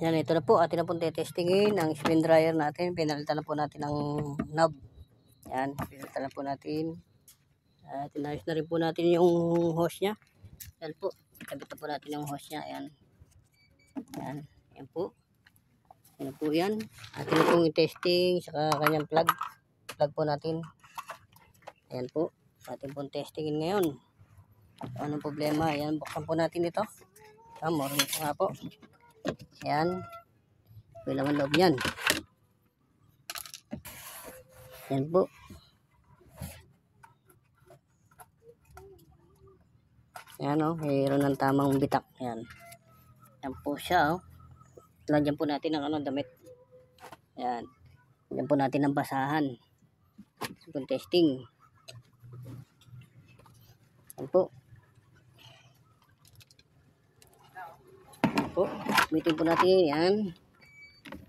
Yan, ito na po. Atin na po testingin ang spin dryer natin. Pinalitan na po natin ang knob. Yan, pinalitan na po natin. Tinayos na rin po natin yung hose niya. Yan po. Kabit na po natin yung hose niya. Yan. Yan. Yan po. Yan po yan. Atin na pong testing saka kanyang plug. Plug po natin. Ayan po. Atin pong testingin ngayon. Anong problema? Ayan. Buksan po natin ito. Moron ito nga po. Ayan. Kailangan loob yan. Ayan po. Ayan o. Mayroon ng tamang bitak. Ayan. Ayan po siya o. Lagyan po natin ng damit. Ayan. Lagyan po natin ng basahan. Ito testing. Ayan po. Po, meeting po natin yan.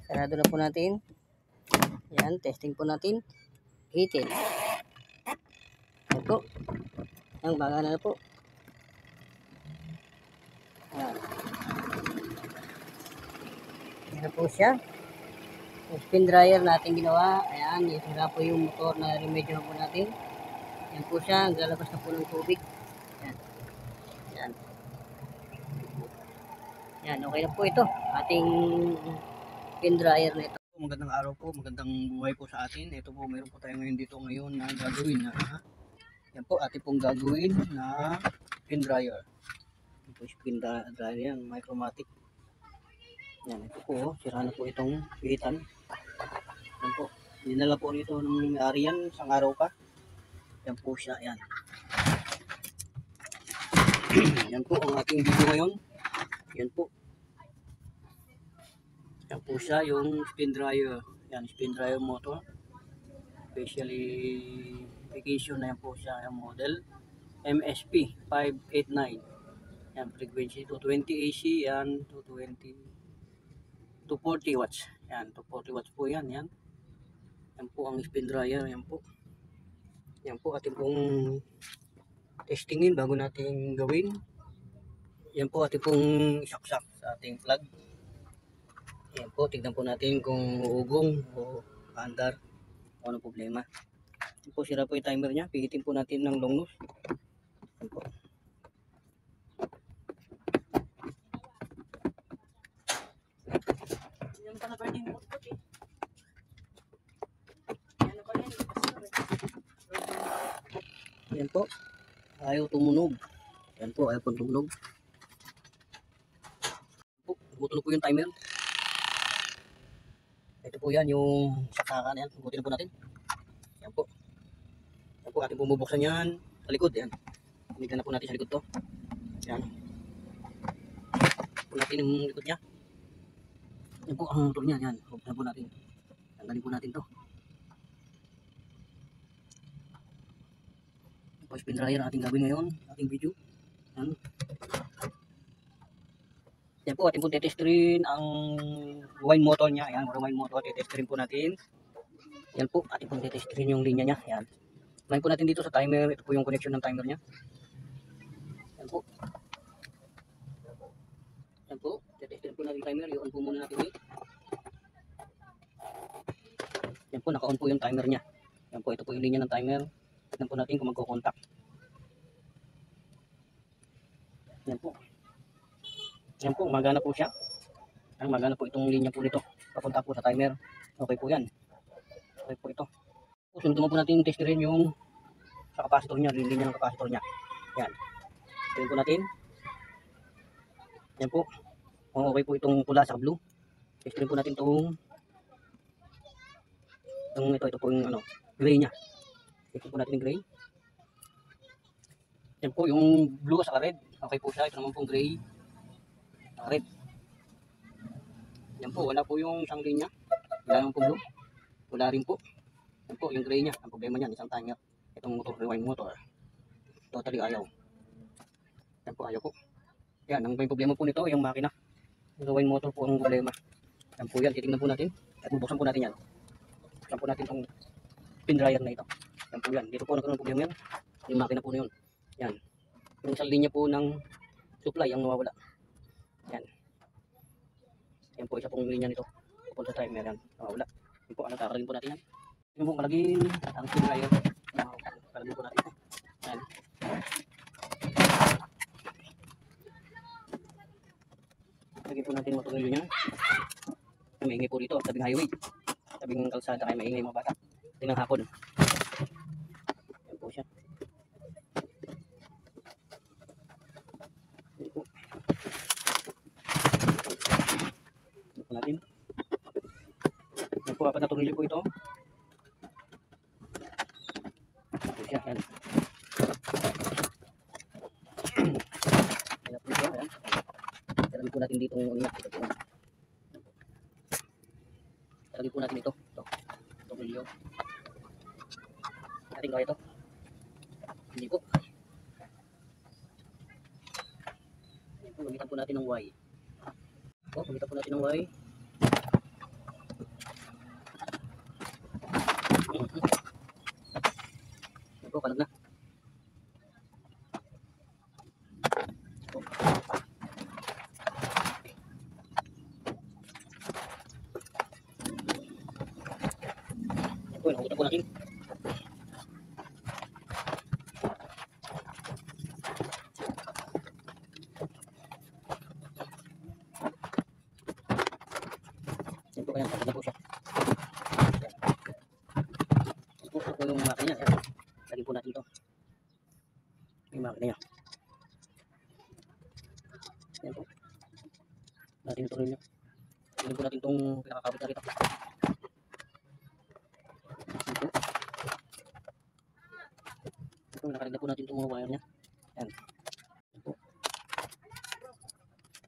Sarado na po natin. Yan, testing po natin. Hitin. Yan po. Ang baga na po. Yan. Yan na po siya. Yung spin dryer natin ginawa. Ayan, isira po yung motor na remedyo na po natin. Yan po siya. Lalabas na po ng tubig. Yan. Yan. Yan, okay na po ito. Ating spin dryer na ito. Magandang araw po, magandang buhay po sa atin. Ito po, meron po tayo ngayon dito ngayon na gagawin na yan po, ating pong gagawin na spin dryer. Ito po spin dryer yan, micromatic. Yan, ito po, sira na po itong pihitan. Yan po, dinala po nito ng may-ari yan, isang araw pa. Yan po siya, yan. Yan po ang ating video ngayon. Yan po. Yan po siya, yung spin dryer. Yan, spin dryer motor. Specification na yan po siya, yung model. MSP 589. Yan, frequency 220 AC. Yan, 240 watts. Yan, 240 watts po yan. Yan. Yan po ang spin dryer. Yan po. Yan po ating pong testingin bago natin gawin. Yan po ating pong saksak sa ating plug. Yan po, tignan po natin kung uugong o andar o ano problema. Yan po, sira po yung timer niya. Pihitin po natin ng long nose. Yan po. Yan pala pwede yung output eh. Yan na pala yan. Yan po. Ayaw tumunog. Yan po, ayaw po tumunog. Butulog po yung timer. Ito po yan, yung saksakan yan. Butin na po natin. Yan po. Yan po, ating bumubuksan yan sa likod. Yan. Pinigan na po natin sa likod to. Yan. Po natin yung likod niya. Yan po ang motor niya. Yan. Buksan po natin. Tanggalin po natin to. Yan po, spin dryer ating gawin ngayon. Ating video. Yan. Yan po, ating po tetesterin ang wine motor niya. Ayan, wine motor, tetesterin po natin. Yan po, ating po tetesterin yung linya niya. Ayan. Line po natin dito sa timer. Ito po yung connection ng timer niya. Yan po. Yan po, tetesterin po natin yung timer. I-on po muna natin ito. Yan po, naka-on po yung timer niya. Yan po, ito po yung linya ng timer. Tignan po natin kung magko-contact. Yan po. Yan po, magana po siya. Magana po itong linya po nito. Papunta po sa timer. Okay po yan. Okay po ito. Sunod naman po natin testerin yung sa capacitor niya, yung linya ng capacitor niya. Yan. Testerin po natin. Yan po. Okay po itong pula sa blue. Testerin po natin itong ito po yung gray niya. Testerin po natin yung gray. Yan po yung blue sa red. Okay po siya. Ito naman pong gray. Red. Yan po, wala po yung isang linya. Wala naman po blue. Wala rin po. Yan po, yung gray niya. Ang problema niyan, isang timer. Itong motor, rewind motor. Totally ayaw. Yan po, ayaw po. Yan, ang problema po nito, yung makina. Yung rewind motor po ang problema. Yan po yan, titignan po natin. At bubuksan po natin yan. Buksan po natin itong spin dryer na ito. Yan po yan. Dito po nagkaroon ng problema yan. Yung makina po na yun. Yan. Yung isang linya po ng supply ang nawawala. Yan. Yan po, isa pong linya nito. Pupunta sa timer yan. Wala. Yan po, takaragin po natin yan. Yan po, kalagin ang spin dryer. Kalagin po natin ito. Yan. Lagyan po natin yung tornilyo niya. Maingay po dito, tabing highway. Tabing kalsada kaya maingay mga bata. Tingnan hapon. Yan po siya. Yan po. Yan po natin. Yan po, apat na tornilyo po ito. Yan po siya, yan. Yan po siya, yan. Talagin po natin dito yung ulit. Talagin po natin ito. Ito. Tornilyo. Ating kaya ito. Hindi po. Yan po, gamitan po natin ng Y. Ito, gamitan po natin ng Y. Yan po, kalag na. Yan po, nakutan po natin. Yan po, kaya kalag na po siya. Yan po, ito po yung makina niya. Yan. Lagyan po natin ito. Yung makina niya. Yan po. Natin ito rin niya. Lagyan po natin itong pinakakabit na rito. Yan po. Ito, nakaragdag po natin itong mga wire niya. Yan. Yan po.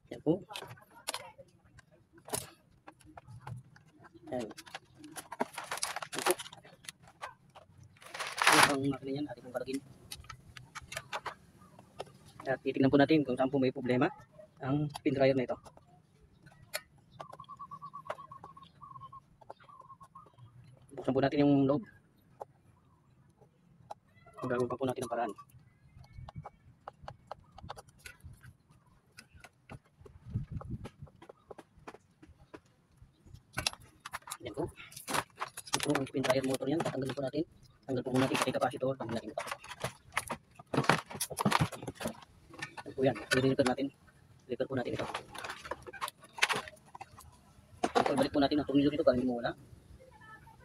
Yan po. Yan. Yan po. Ito ang makina niyan, ating pong kalagin. At titignan po natin kung saan po may problema ang spin dryer na ito. Buksan po natin yung loob. Gagawin pa po natin ang paraan. Yan po. Ito ang spin dryer motor yan. Tatanggalin po natin. Tanggal po muna natin sa capacitor. Tanggalin natin ito. Yan po yan. I-repair natin. Repair po natin ito. Balik po natin ang tornilyo dito para hindi mawala.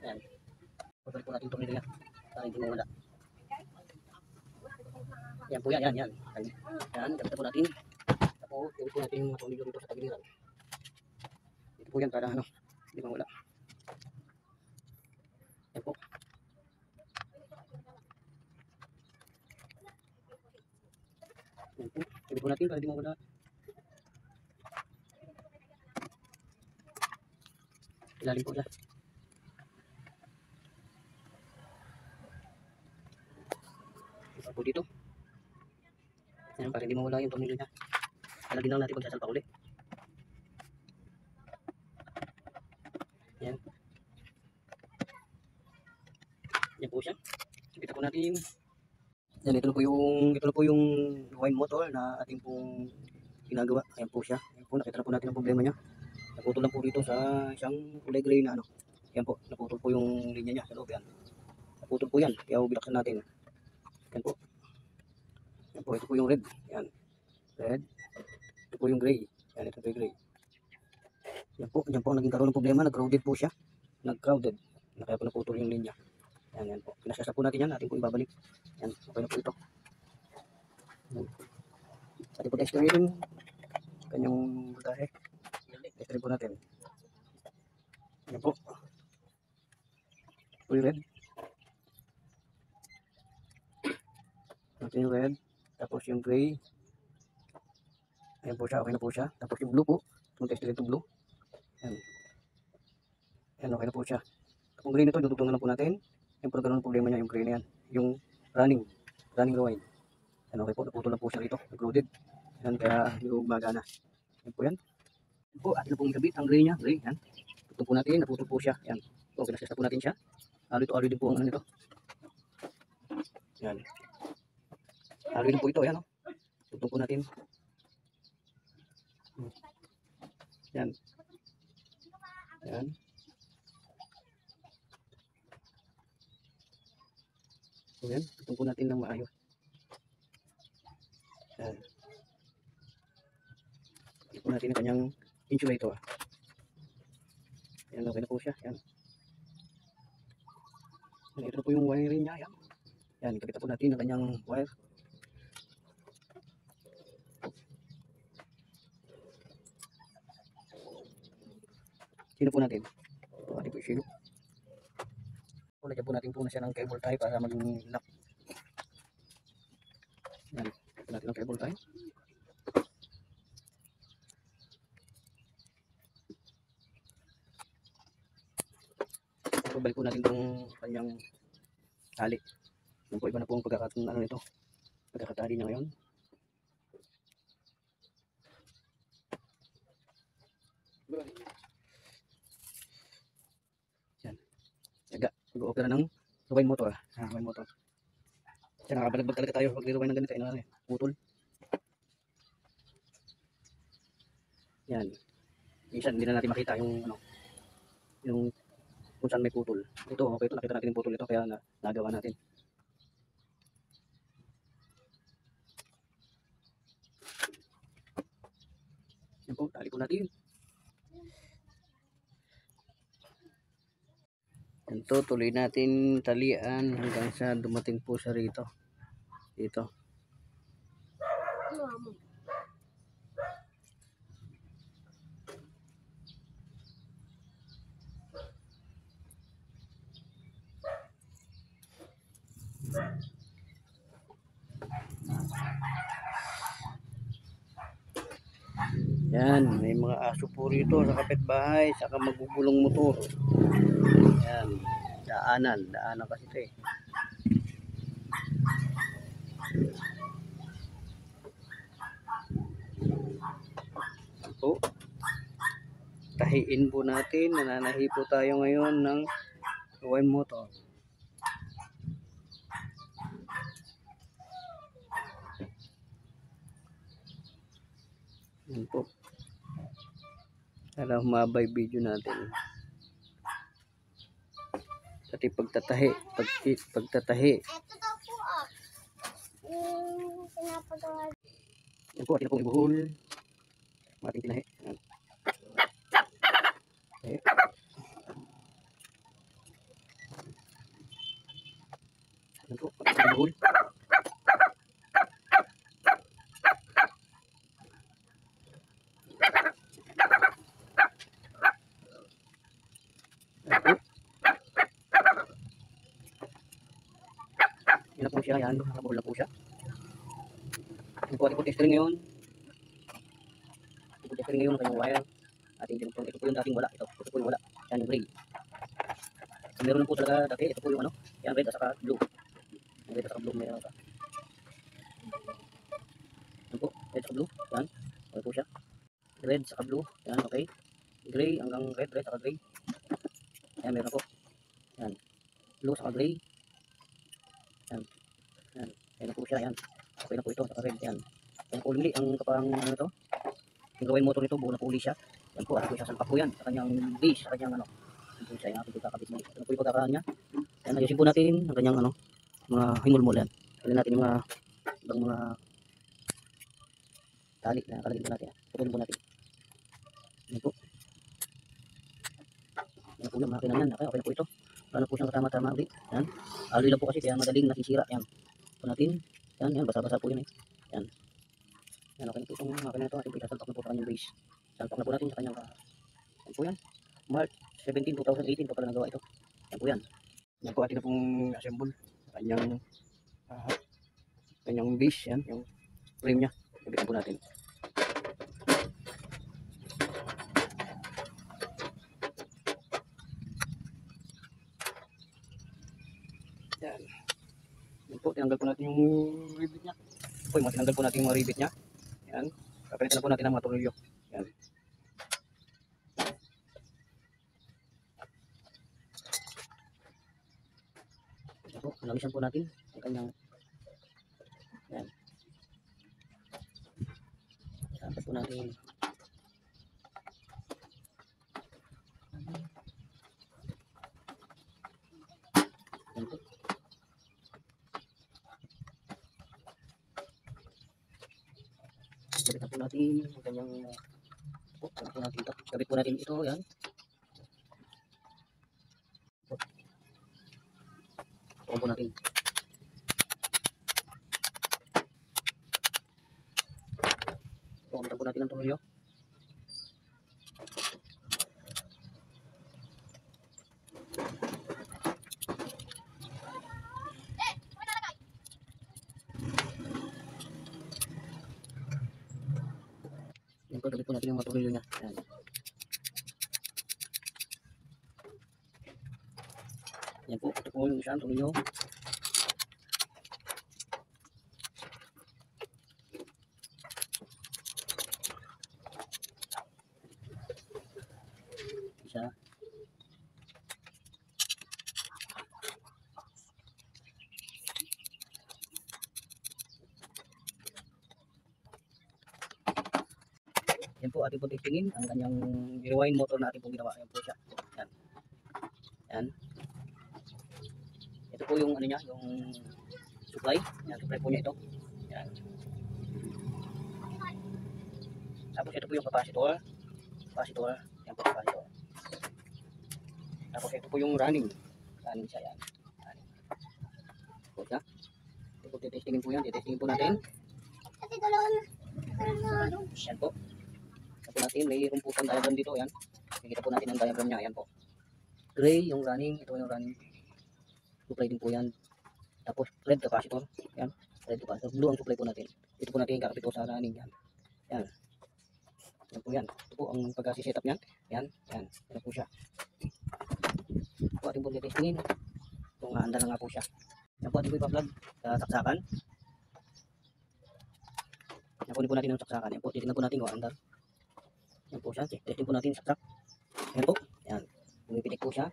Yan. Balik po natin ang tornilyo niya para hindi mawala. Yan po yan. Yan. Yan. Gamitin po natin. Tapos, gawin po natin yung mga tornilyo dito sa tagiliran. Dito po yan para ano, hindi mawala. Yan po. Yan po. Gawin po natin para hindi mawala. Ilalim po siya. Isa po dito. Yan, para hindi mawala yung tornilyo niya. Halagin lang natin kung sasalpa ulit. Yan. Yan po siya. Kita po natin. Yan, ito na po yung wine motor na ating pong ginagawa. Ayan po siya. Ayan po, nakita na po natin ang problema niya. Naputol lang po dito sa isang kulay gray na ano. Yan po, naputol po yung linya niya sa loob yan. Naputol po yan, kaya binaksan natin. Yan po. Yan po, ito po yung red. Yan. Red. Ito po yung gray. Yan, ito po yung gray. Yan po, yan po naging karoon ng problema. Nag-crowded po siya. Nag-crowded. Kaya po naputol yung linya. Yan, yan po. Pinasasa po natin yan. Ating po ibabalik. Yan, okay na po ito. Yan. Ating po testerin. Kanyang voltahe. Testerin po natin. Yan po. Ito yung red. Ito yung red. Tapos yung gray. Ayan po siya. Okay na po siya. Tapos yung blue po. Itong testerin ito blue. Yan. Yan, okay na po siya. Kung gray nito, dudugtungan na po natin. Yung pagkaroon ng problema niya, yung gray na yan. Yung running rewind. Yan, okay po. Naputol na po siya rito. Nag-loaded. Yan, kaya yung magana. Yan po yan. Yan po, atin na pong ikabit ang gray niya. Gray, yan. Tutong po natin, naputol po siya. Yan. So, pinasasta po natin siya. Alo din po ang ano nito. Yan. Alo din po ito, yan o. Tutong po natin. Yan. Yan. So yan, tutong po natin ng maayos. Yan. Ito po natin ang kanyang insulator. Yan, okay na po siya. Yan. Yan, ito na po yung wiring niya. Yan. Yan, ikabit po natin ang kanyang wire. Sino po natin? Ito ating po sino. Lagyan po natin po na siya ng cable tie para maging lock. Yan, lagyan natin ng cable tie. Balik po natin itong kanyang tali. Yan po, iba na po ang pagkakatali niya ngayon. Yan. Yaga, mag-o-opera ng rewind motor. Rewind motor. Yan, nakabalagbag talaga tayo pag rewind ng ganito. Yan, putol. Yan. Minsan, hindi na natin makita yung yung kung saan may putol. Ito, okay, ito nakita natin yung putol ito kaya nagawa natin. Yan po, tali po natin. Ito, tuloy natin talian hanggang sa dumating po sa rito. Dito. Yan, may mga aso po rito sa kapitbahay, saka magugulong motor. Yan, daanan kasi ito eh. Po, tahiin po natin, nananahi po tayo ngayon ng rewind motor. Yan po. Para humabay video natin. Pati pagtatahi. Ito daw po yung pinapagawa. Yan po, atin na pong ibuhol. Ating tinahi. Yan. Okay. Yan po, ating ibuhol. Yan na po siya, yan. Nakabuhol na po siya. Yan po, ating po tester ngayon. Ating po tester ngayon ng kanyang wire. Ito po yung dating wala. Ito po yung wala. Yan yung gray. So, meron lang po talaga dati. Ito po yung yan red at saka blue. Yan red at saka blue meron ka. Yan po, red at saka blue. Yan. Yan po siya. Red saka blue. Yan, okay. Gray hanggang red saka gray. Yan, meron po. Yan. Blue saka gray. Yan. Yan. Yan po siya. Yan. Okay na po ito. Saka red. Yan. Yan po uli. Ang kapang ito. Yung gawin motor nito. Buo na po uli siya. Yan po. At po siya salpak po yan. Sa kanyang base. Sa kanyang Yan po siya. Yan po kakabit mo. Yan po yung pagkakaan niya. Yan. Ayusin po natin. Ang kanyang mga himulmul yan. Kali natin yung ibang mga tali na kalagin po natin. Putulin po natin. Yan po. Yan po yung makina yan. Okay na po ito. Paano po siyang tama-tama ulit. Yan. Aloy lang po kasi kaya madaling nasisira. Yan. Po natin. Yan. Basa-basa po yan eh. Yan. Yan. Okay na po itong makina ito. Ating po isasalpak na po sa kanyang base. Salpak na po natin sa kanyang yan po yan. March 17, 2018 pa pala nagawa ito. Yan po yan. Yan po ating na pong assemble. Kanyang base. Yan. Yung frame niya. Gabitan po natin. Yan. Yan po, tinanggal po natin yung rivet niya. Yan po, tinanggal po natin yung mga rivet niya. Yan. Kapalitan na po natin ang mga tornilyo. Yan. Yan po, namisan po natin ang kanyang yan. Sapat po natin. Yan po. Kabit na po natin ang kanyang kabit po natin ito. Kabit po natin ito. Yan. Tukan po natin. Tukan po natin ang tornilyo. Yan po, kabit po natin yung mga tornilyo niya. Yan. Yan po, ito po yung isang tornilyo. Isa. Yan po, ating po titingin ang kanyang rewind motor na ating po ginawa. Yan po siya. Yan. Yan. Ito po yung ano niya, yung supply. Yan, supply po niya ito. Yan. Tapos ito po yung capacitor. Capacitor. Yan po, capacitor. Tapos ito po yung running. Running siya, yan. Running. Po siya. Ito po, titestingin po yan. Titestingin po natin. Yan po. Ito po natin, may rumpusan diagram dito. Yan. Nakikita po natin ang diagram niya. Yan po. Gray yung running. Ito yung running. Supply din po yan. Tapos red capacitor. Yan. Red capacitor. Blue ang supply po natin. Ito po natin kakapit sa running. Yan. Yan. Yan po yan. Ito po ang pag-setup niyan. Yan. Yan. Yan po siya. Ito ating po titestingin. Kung handa na nga po siya. Yan po ating po ipa-plug sa saksakan. Yan po natin ang saksakan. Yan po. Titignan po natin kung handa. Yan po siya. Testing po natin saksak. Yan po. Yan. Pumipitik po siya.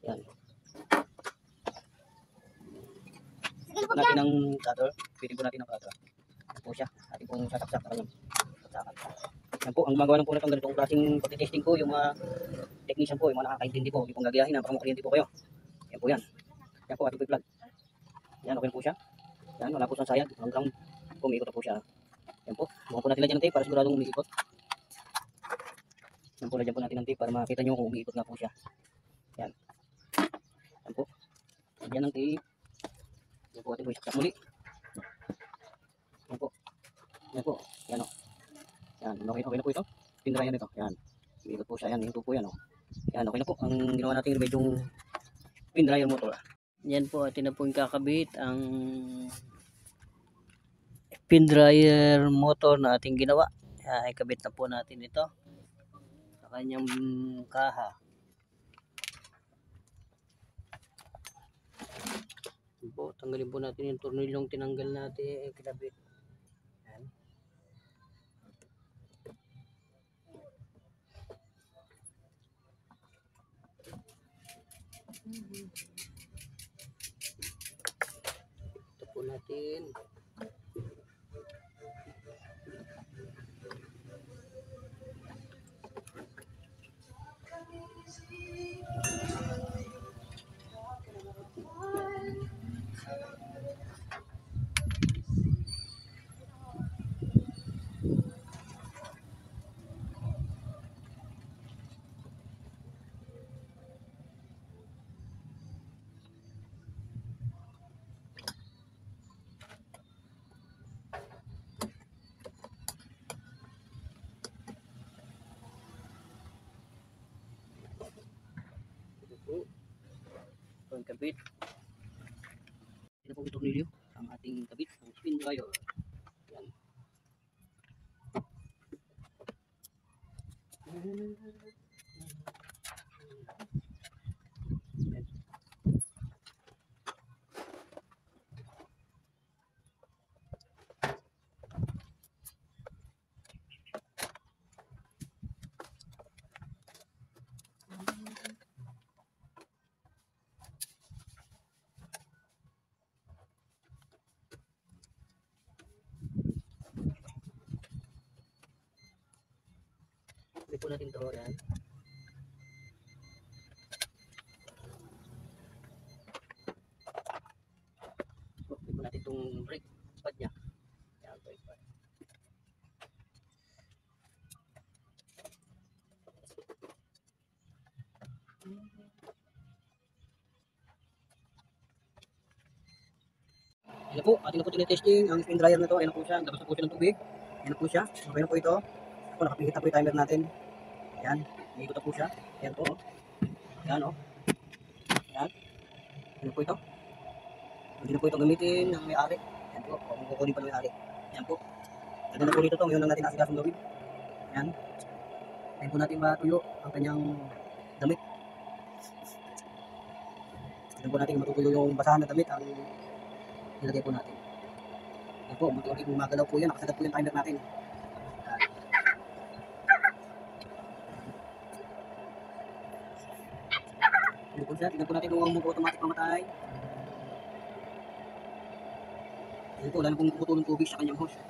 Yan. Po natin ang cutter. Pitin po natin ang cutter. Yan po siya. Ating pong sasaksak. Saksakan. Yan po. Ang magawa ng po na itong ganitong klaseng pagtitesting po. Yung mga technician po. Yung mga nakakaintindi po. Yung pong gagayahin na. Baka makuryente po kayo. Yan po yan. Yan po ating po i-plug. Yan. Okay po siya. Yan. Wala po siyang sayad. Hanggang umiikot na po siya. Yan po. Bukan po natin lagyan ng tape para siguradong umiikot. Yan po, lagyan po natin ng tape para makita nyo kung umiikot na po siya. Yan. Yan po. Lagyan ng tape. Yan po, ating po isaksak muli. Yan po. Yan po. Yan o. Yan. Okay na po ito. Pindrayan ito. Yan. Umiikot po siya. Yan. Yung po yan o. Yan. Okay na po. Ang ginawa natin yung pindrayer motor. Yan po, atin na po yung kakabit ang pin dryer motor na ating ginawa. Ikabit na po natin ito sa kanyang kaha. Yan po, tanggalin po natin yung tornilyong tinanggal natin, kinabit. Yan. Ito po natin. Ito ang kabit. Ito po itong tornilyo. Ang ating kabit ng spin dryer. Yan. Ito po natin ito. Yan. Ayan po, atin na po tinitesting ang spin dryer na to. Ayan na po siya, labas na po siya ng tubig. Ayan na po siya, okay na po ito. Ako, nakapihit na po yung timer natin. Ayan, iikot na po siya. Ayan po, ayan o. Ayan, ayan po ito. Hindi na po ito gamitin ng may-ari. Ayan po, kung kukunin pa ng may-ari. Ayan po. Ganda na po rito to, ngayon lang natin nasigasong gawin. Ayan. Ayan po natin matuyo ang kanyang damit. Ayan po natin matutuyo yung basahan na damit ang nilagay po natin. Ayan po, munti-unti gumagalaw po yan. Nakasagat po yung timer natin. Ayan. Ayan po siya. Tignan po natin kung mag-automatic mamatay. Ayan po, wala na pong putulong tubig sa kanyang hose.